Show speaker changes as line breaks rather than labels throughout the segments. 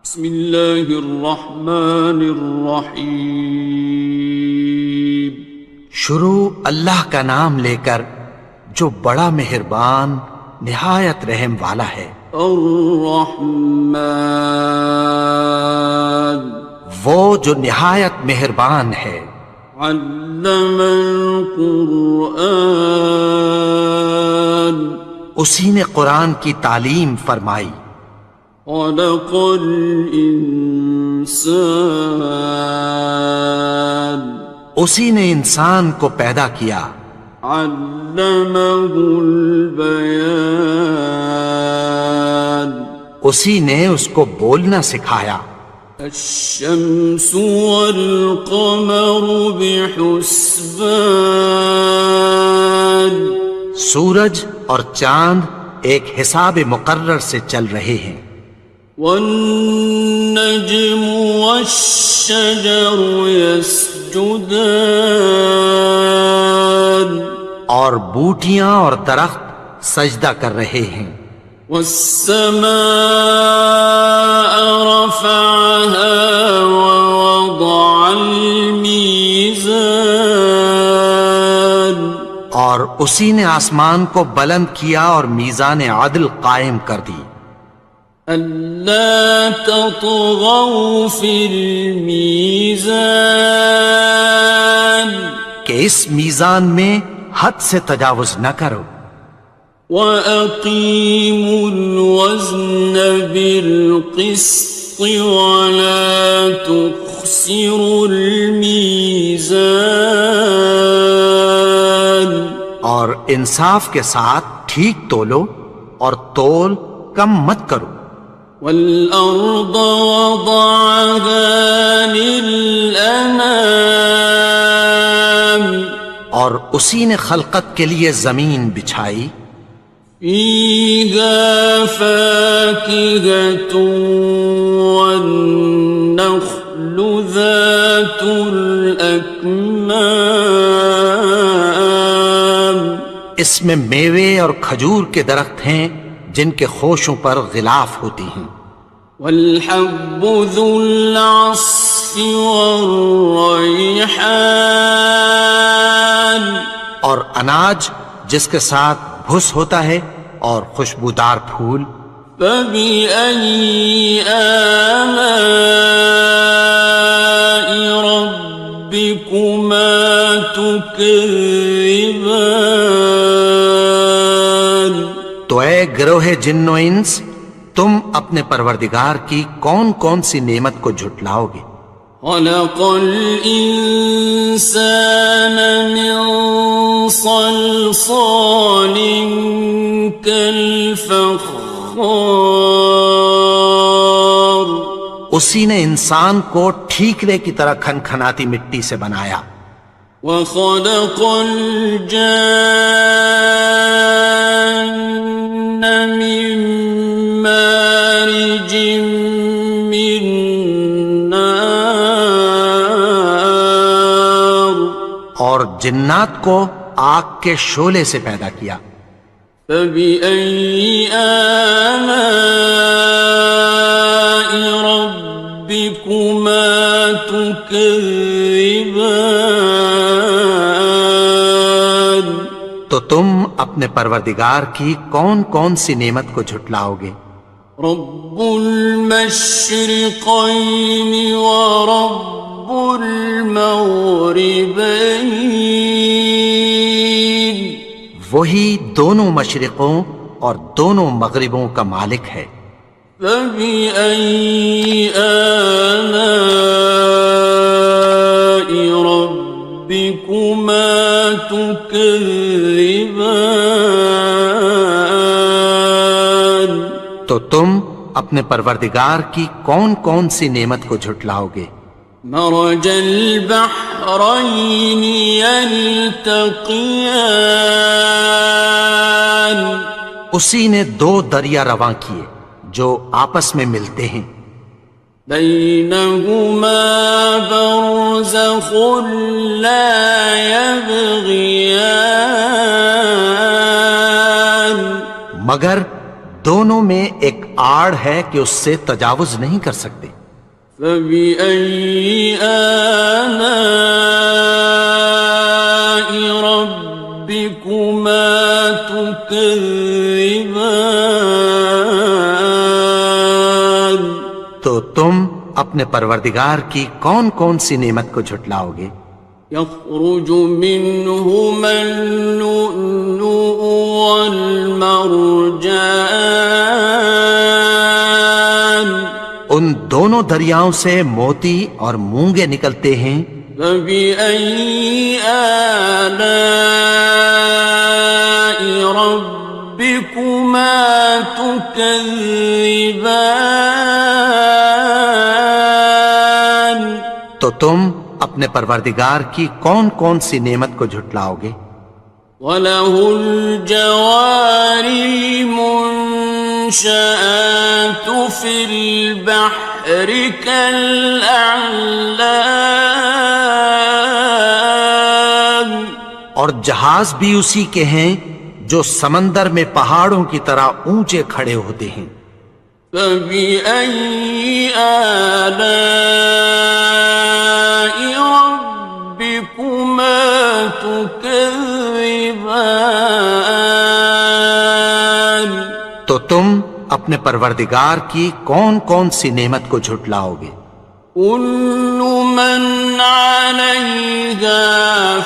بسم اللہ الرحمن الرحیم۔
شروع اللہ کا نام لے کر جو بڑا مہربان نہایت رحم والا ہے۔
الرحمن،
وہ جو نہایت مہربان ہے۔
علم القرآن،
اسی نے قرآن کی تعلیم فرمائی۔
خلق الانسان،
اسی نے انسان کو پیدا کیا۔
علمہ البیان،
اسی نے اس کو بولنا سکھایا۔
الشمس والقمر بحسبان،
سورج اور چاند ایک حساب مقرر سے چل رہے ہیں۔
والنجم والشجر يسجدان،
اور بوٹیاں اور درخت سجدہ کر رہے ہیں۔
والسماء رفعها ووضع الميزان،
اور اسی نے آسمان کو بلند کیا اور میزان عدل قائم کر دی۔
ألا تطغوا في الميزان،
کہ اس میزان میں حد سے تجاوز نہ کرو۔
وَأَقِيمُوا الْوَزْنَ بِالْقِسْطِ وَلَا تُخْسِرُوا الْمِيزَانَ،
اور انصاف کے ساتھ ٹھیک تولو اور تول کم مت کرو۔
وَالْأَرْضَ وَضَعَهَا لِلْأَنَامِ،
اور اسی نے خلقت کے لیے زمین بچھائی۔
فِيهَا فَاكِهَةٌ وَالنَّخْلُ ذَاتُ الْأَكْمَامِ،
اس میں میوے اور کھجور کے درخت ہیں جن کے خوشوں پر غلاف ہوتی ہیں۔
وَالْحَبُّ ذُو الْعَصْفِ وَالرَّيْحَانِ،
اور اناج جس کے ساتھ بھس ہوتا ہے اور خوشبودار پھول۔
فَبِأَيِّ آلَاءِ رَبِّكُمَا تُكَذِّبَانِ،
تو اے گروہ جن و انس، تم اپنے پروردگار کی کون کون سی نعمت کو جھٹلاؤ گے؟
خَلَقَ الْإِنسَانَ مِنْ صَلْصَالٍ كَالْفَخَّارِ،
اسی نے انسان کو ٹھیکرے کی طرح کھنکھناتی مٹی سے بنایا۔
وَخَلَقَ الْجَانَّ مِن مَّارِجٍ مِّن نَّارٍ،
اور جنات کو آگ کے شعلے سے پیدا کیا۔
فَبِأَيِّ آلَاءِ رَبِّكُمَا تُكَذِّبَانِ،
تو تم اپنے پروردگار کی کون کون سی نعمت کو جھٹلاؤ گے؟
رب المشرقین ورب المغربین،
وہی دونوں مشرقوں اور دونوں مغربوں کا مالک ہے۔
فَبِأَيِّ آلَاءِ رَبِّكُمَا تُكَذِّبَانِ،
تو تم اپنے پروردگار کی کون کون سی نعمت کو جھٹلاؤ گے؟
مرج البحرین یلتقیان،
اسی نے دو دریا رواں کیے جو آپس میں ملتے ہیں۔
بینہما برزخ لا یبغیان،
مگر دونوں میں ایک آڑ ہے کہ اس سے تجاوز نہیں کر سکتے۔
فبأي آلاء ربكما تكذبان؟
تو تم اپنے پروردگار کی کون کون سی نعمت کو جھٹلاؤ گے؟
يخرج منهما اللؤلؤ والمرجان
ان دونوں دریاؤں سے موتی اور مونگے نکلتے ہیں۔
فبأي آلاء ربكما تكذبان؟
تو تم اپنے پروردگار کی کون کون سی نعمت کو جھٹلاؤ گے؟
وَلَهُ الْجَوَارِ الْمُنشَآتُ فِي الْبَحْرِ كَالْأَعْلَامِ،
اور جہاز بھی اسی کے ہیں جو سمندر میں پہاڑوں کی طرح اونچے کھڑے ہوتے ہیں۔
فَبِأَيِّ آلَاءِ رَبِّكُمَا تُكَذِّبَانِ؟
تو تم اپنے پروردگار کی کون کون سی نعمت کو جھٹلاؤ گے؟
كُلُّ مَنْ عَلَيْهَا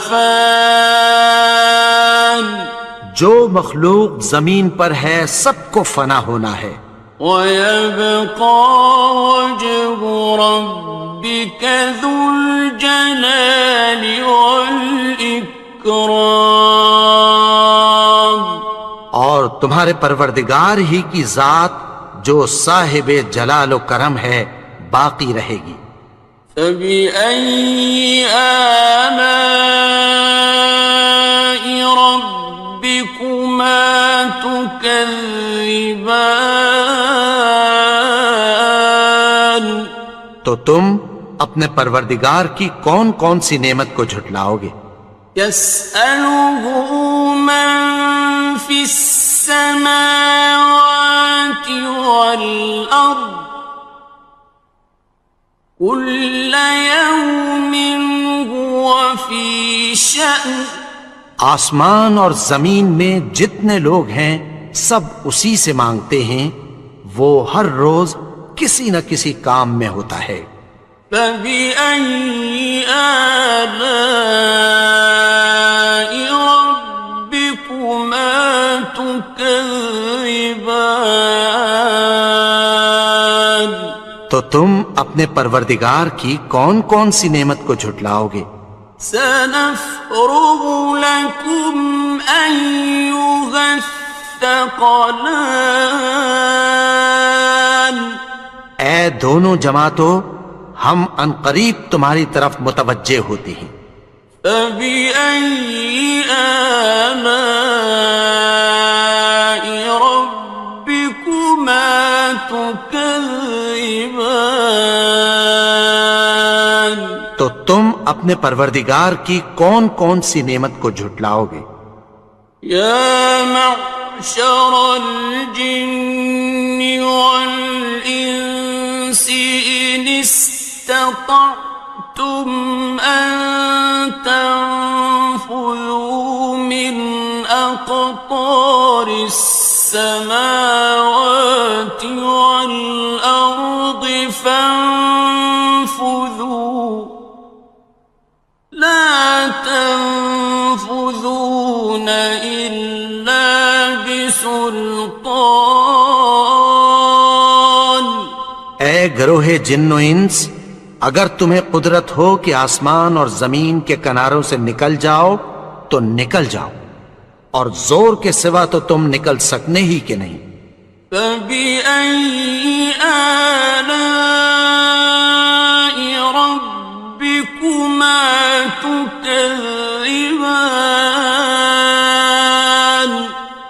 فَانٍ،
جو مخلوق زمین پر ہے سب کو فنا ہونا ہے۔
وَيَبْقَى وَجْهُ رَبِّكَ ذُو الْجَلَالِ وَالْإِكْرَامِ،
اور تمہارے پروردگار ہی کی ذات جو صاحب جلال و کرم ہے باقی رہے گی۔
فَبِأَيِّ آلَاءِ رَبِّكُمَا تُكَذِّبَانِ؟
تو تم اپنے پروردگار کی کون کون سی نعمت کو جھٹلاؤ گے؟
يَسْأَلُهُ مَن فِي السَّمَاوَاتِ وَالْأَرْضِ كُلَّ يَوْمٍ هُوَ فِي شَأْنٍ،
آسمان اور زمین میں جتنے لوگ ہیں سب اسی سے مانگتے ہیں، وہ ہر روز کسی نہ کسی کام میں ہوتا ہے۔
فَبِأَيِّ آلَاءِ رَبِّكُمَا تُكَذِّبَانِ؟
تو تم اپنے پروردگار کی کون کون سی نعمت کو جھٹلاؤ گے؟
سَنَفْرُغُ لَكُمْ أَيُّهَ الثَّقَلَانِ،
اے دونوں جماعتوں، ہم عنقریب تمہاری طرف متوجہ ہوتے ہیں۔
فَبِأَيِّ آلَاءِ رَبِّكُمَا تُكَذِّبَانِ؟
تو تم اپنے پروردگار کی کون کون سی نعمت کو جھٹلاؤ گے؟
يَا مَعْشَرَ الْجِنِّ وَالْإِنسِ إِنِ اسْتَطَعْتُمْ أَن تَنفُذُوا مِنْ أَقْطَارِ السَّمَاوَاتِ وَالْأَرْضِ فَانفُذُوا لَا تَنفُذُونَ إِلَّا بِسُلْطَانٍ۔
اے گروہ جن و انس، اگر تمہیں قدرت ہو کہ آسمان اور زمین کے کناروں سے نکل جاؤ تو نکل جاؤ، اور زور کے سوا تو تم نکل سکنے ہی کہ نہیں۔
فَبِأَيِّ آلَاءِ رَبِّكُمَا تُكَذِّبَانِ؟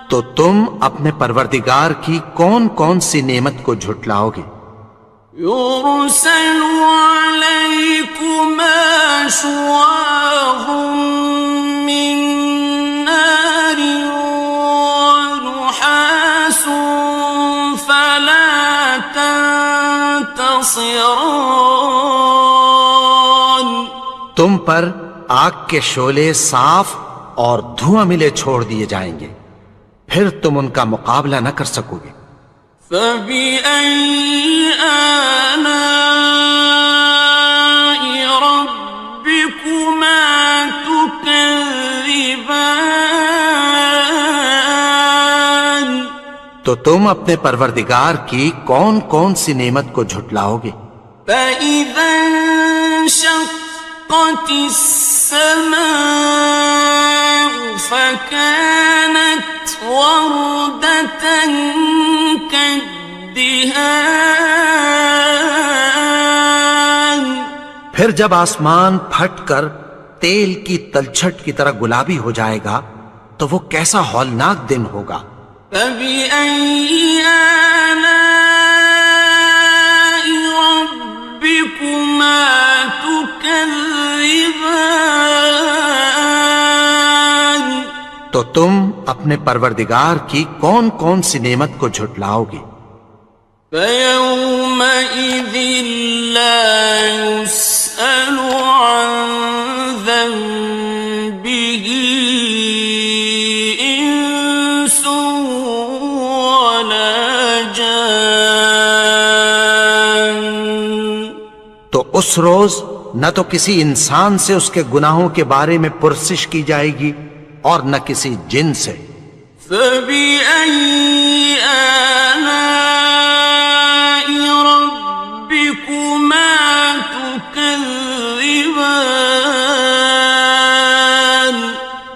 تو تم اپنے پروردگار کی کون کون سی نعمت کو جھٹلاؤ گے؟
يُرْسَلُ عَلَيْكُمَا شُوَاظٌ مِّن نَّارٍ وَنُحَاسٌ فَلَا خصران.
تم پر آگ کے شعلے صاف اور دھواں ملے چھوڑ دیے جائیں گے، پھر تم ان کا مقابلہ نہ کر سکو گے۔
فَبِأَيِّ آلَاءِ رَبِّكُمَا تُكَذِّبَانِ.
تو تم اپنے پروردگار کی کون کون سی نعمت کو جھٹلاؤ گے؟
فَإِذَا انشَقَّتِ السَّمَاءُ فَكَانَتْ وَرْدَةً كَالدِّهَانِ.
پھر جب آسمان پھٹ کر تیل کی تلچھٹ کی طرح گلابی ہو جائے گا تو وہ کیسا ہولناک دن ہوگا۔
فَبِأَيِّ آلَاءِ رَبِّكُمَا تُكَذِّبَانِ.
تو تم اپنے پروردگار کی کون کون سی نعمت کو جھٹلاؤ گے؟
فَيَوْمَئِذٍ لَا يُسْأَلُ عَنْ ذَنبِهِ إِنسٌ وَلَا جَانٌ.
تو اس روز نہ تو کسی انسان سے اس کے گناہوں کے بارے میں پرسش کی جائے گی اور نہ کسی جن سے۔
فَبِأَيِّ آلَاءِ رَبِّكُمَا تُكَذِّبَانِ.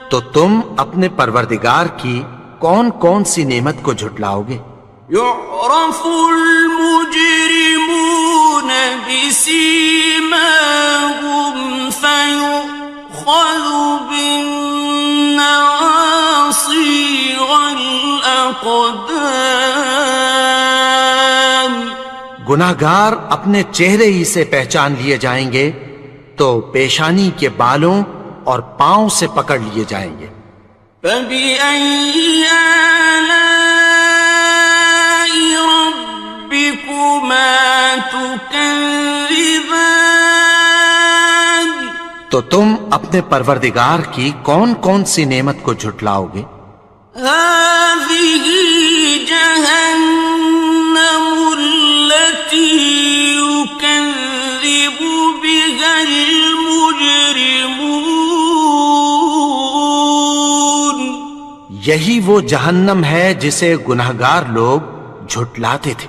تو تم اپنے پروردگار کی کون کون سی نعمت کو جھٹلاؤ گے؟
يُعْرَفُ الْمُجْرِمُونَ بِسِيمَاهُمْ فَيُؤْخَذُ بِالنَّوَاصِي وَالْأَقْدَامِ.
گناہگار اپنے چہرے ہی سے پہچان لیے جائیں گے تو پیشانی کے بالوں اور پاؤں سے پکڑ لیے جائیں گے۔
فَبِأَيِّ آلَاءِ رَبِّكُمَا تُكَذِّبَانِ.
تو تم اپنے پروردگار کی کون کون سی نعمت کو جھٹلاؤ گے؟
هَٰذِهِ جَهَنَّمُ الَّتِي يُكَذِّبُ بِهَا الْمُجْرِمُونَ.
یہی وہ جہنم ہے جسے گناہگار لوگ جھٹلاتے تھے۔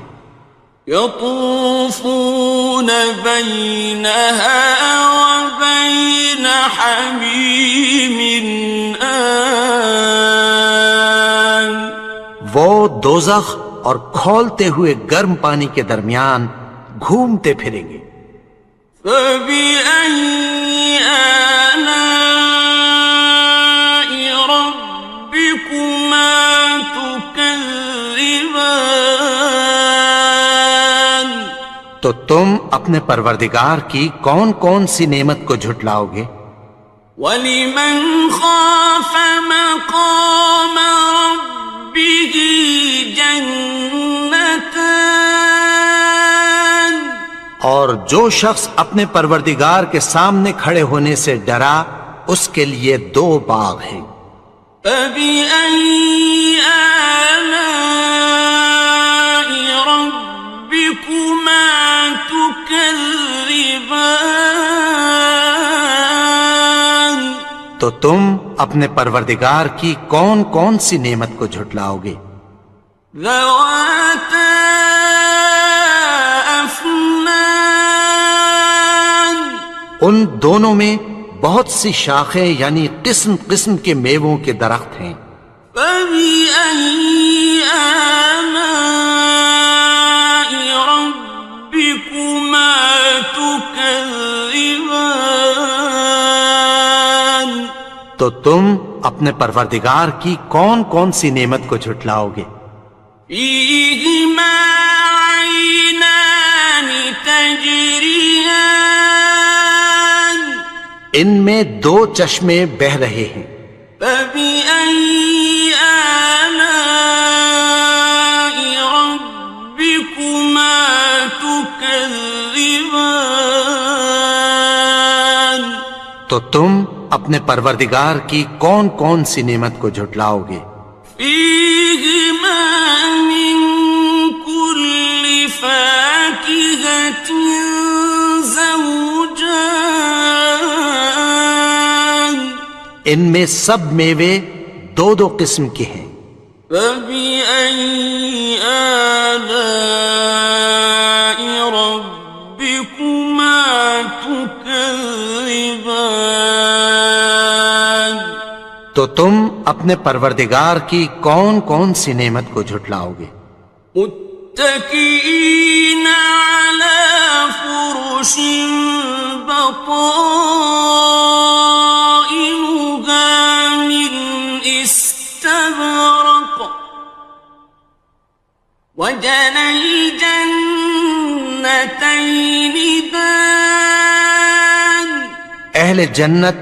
يَطُوفُونَ بَيْنَهَا وَبَيْنَ حَمِيمٍ آنٍ.
وہ دوزخ اور کھولتے ہوئے گرم پانی کے درمیان گھومتے پھریں گے۔
فَبِأَيِّ آلَاءِ رَبِّكُمَا تُكَذِّبَانِ.
تو تم اپنے پروردگار کی کون کون سی نعمت کو جھٹلاؤ گے؟
وَلِمَنْ خَافَ مَقَامَ رَبِّهِ جَنَّتَانِ.
اور جو شخص اپنے پروردگار کے سامنے کھڑے ہونے سے ڈرا اس کے لیے دو باغ ہیں۔
فَبِأَيِّ آلَاءِ رَبِّكُمَا تُكَذِّبَانِ.
تو تم اپنے پروردگار کی کون کون سی نعمت کو جھٹلاؤ گے؟
ذَوَاتَا أَفْنَانٍ.
ان دونوں میں بہت سی شاخیں یعنی قسم قسم کے میووں کے درخت ہیں۔
فَبِأَيِّ آلَاءِ رَبِّكُمَا تُكَذِّبَانِ.
تو تم اپنے پروردگار کی کون کون سی نعمت کو جھٹلاؤ گے؟
فِيهِمَا عَيْنَانِ تَجْرِيَانِ.
ان میں دو چشمے بہہ رہے ہیں۔
فَبِأَيِّ آلَاءِ رَبِّكُمَا تُكَذِّبَانِ. تكذبان
تو تم اپنے پروردگار کی کون کون سی نعمت کو جھٹلاؤ گے؟
فيهما من كل فاكهة زوجان
ان میں سب میوے دو دو قسم کے ہیں۔
فبأي آلاء ربكما تكذبان
تو تم اپنے پروردگار کی کون کون سی نعمت کو جھٹلاؤ گے؟
متكئين على فرش بطائنها من استبرق وجنى الجنتين دان
اہل جنت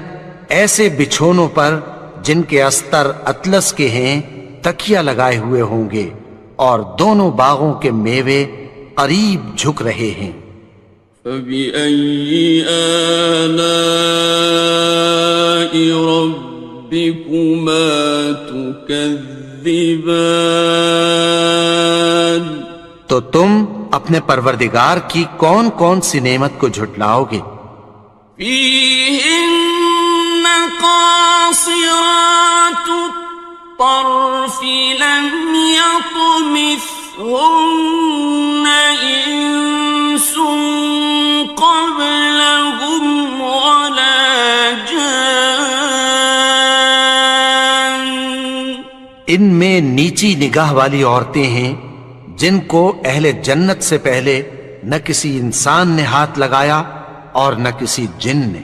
ایسے بچھونوں پر جن کے استر اطلس کے ہیں تکیہ لگائے ہوئے ہوں گے اور دونوں باغوں کے میوے قریب جھک رہے ہیں۔
فبأي آلاء ربكما تكذبان
تو تم اپنے پروردگار کی کون کون سی نعمت کو جھٹلاؤ گے؟
فيهن قاصرات الطرف لم يطمثهن إنس قبلهم ولا جان
ان میں نیچی نگاہ والی عورتیں ہیں جن کو اہل جنت سے پہلے نہ کسی انسان نے ہاتھ لگایا اور نہ کسی جن نے۔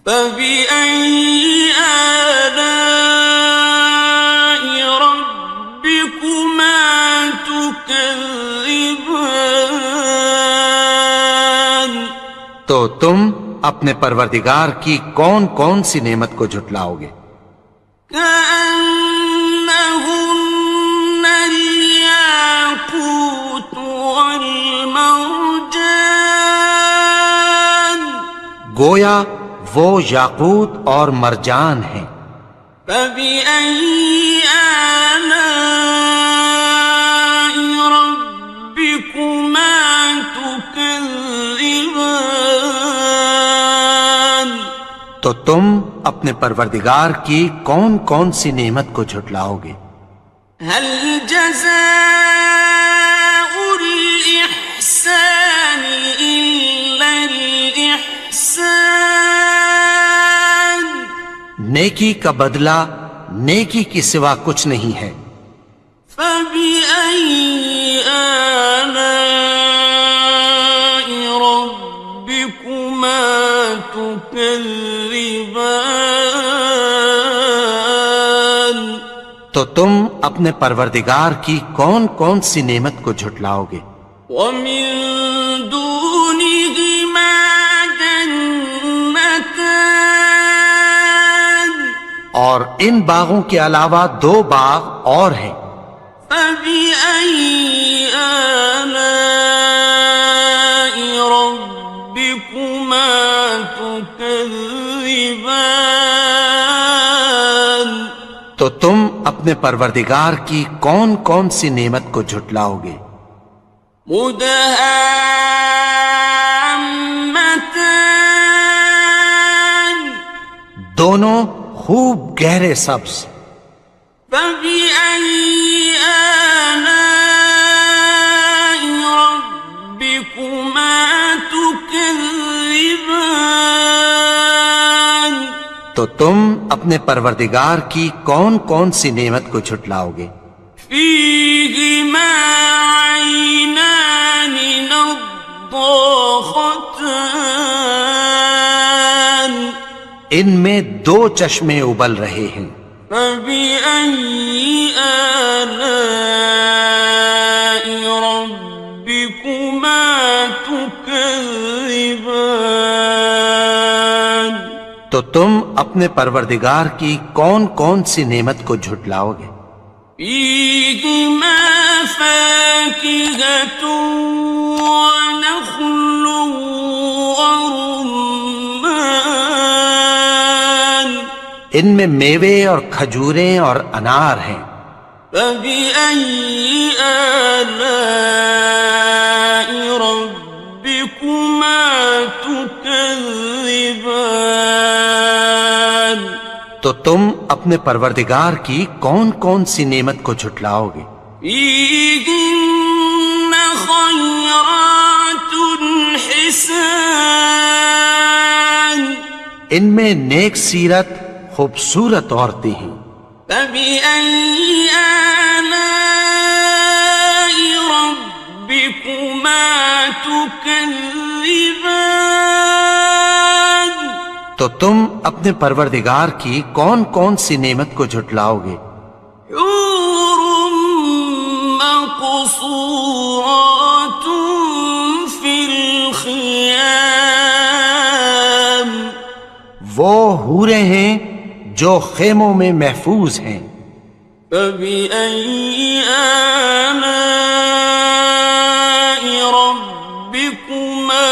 فبأي آلاء ربكما تكذبان
تو تم اپنے پروردگار کی کون کون سی نعمت کو جھٹلاؤ گے؟
كأنهن الياقوت والمرجان
گویا وہ یاقوت اور مرجان ہیں۔
فبأي آلاء ربكما تكذبان
تو تم اپنے پروردگار کی کون کون سی نعمت کو جھٹلاؤ گے؟
هل جزاء الإحسان إلا الإحسان
نیکی کا بدلہ نیکی کی سوا کچھ نہیں ہے۔
فبأي آلاء ربكما تكذبان
تو تم اپنے پروردگار کی کون کون سی نعمت کو جھٹلاؤ گے؟
ومن دونهما جنتان
اور ان باغوں کے علاوہ دو باغ اور ہیں۔
فبأي آلاء ربكما تكذبان
تو تم اپنے پروردگار کی کون کون سی نعمت کو جھٹلاؤ گے؟
مدهامتان
دونوں خوب گہرے سبز۔
فبأي آلاء ربكما تكذبان
تو تم اپنے پروردگار کی کون کون سی نعمت کو جھٹلاؤ گے؟
فيهما عينان نضاختان
ان میں دو چشمے ابل رہے ہیں۔
فبأي آلاء ربكما تكذبان
تو تم اپنے پروردگار کی کون کون سی نعمت کو جھٹلاؤ گے؟
فيهما فاكهة ونخل ورمان
ان میں میوے اور کھجوریں اور انار ہیں.
فبأي آلاء ربكما تكذبان
تو تم اپنے پروردگار کی کون کون سی نعمت کو جھٹلاؤ گے؟
فيهن خيرات حسان
ان میں نیک سیرت خوبصورت عورتیں ہیں.
فبأي آلاء ربكما تكذبان
تو تم اپنے پروردگار کی کون کون سی نعمت کو جھٹلاؤ گے؟
حور مقصورات في الخيام
وہ حوریں ہیں جو خیموں میں محفوظ ہیں.
فبأي آلاء ربكما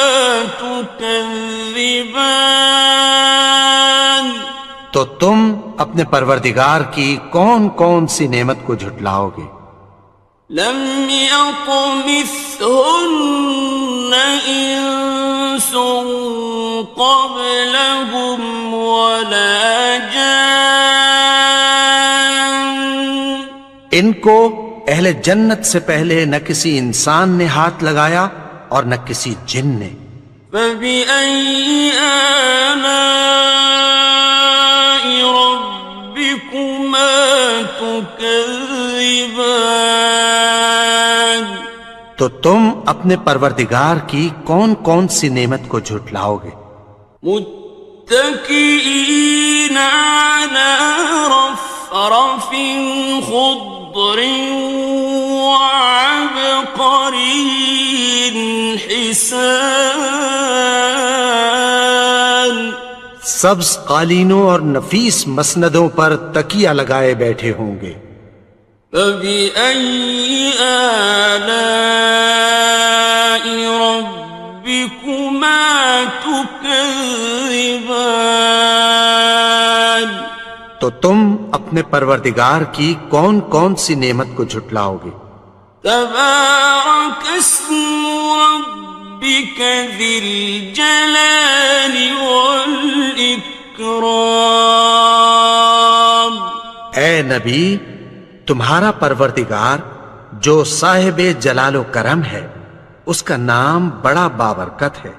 تكذبان
تو تم اپنے پروردگار کی کون کون سی نعمت کو جھٹلاؤ گے؟
لم يطمثهن إنس قبلهم ولا جان
ان کو اہل جنت سے پہلے نہ کسی انسان نے ہاتھ لگایا اور نہ کسی جن نے.
فبأي آلاء ربكما تكذبان
تو تم اپنے پروردگار کی کون کون سی نعمت کو جھٹلاؤ گے؟
متكئين على رفرف خضر وعبقري حسان
سبز قالینوں اور نفیس مسندوں پر تکیہ لگائے بیٹھے ہوں گے.
فبأي آلاء ربكما تكذبان
تو تم اپنے پروردگار کی کون کون سی نعمت کو جھٹلاؤ گے؟
تبارك اسم ربك ذي الجلال والإكرام
اے نبی، تمہارا پروردگار جو صاحب جلال و کرم ہے، اس کا نام بڑا بابرکت ہے.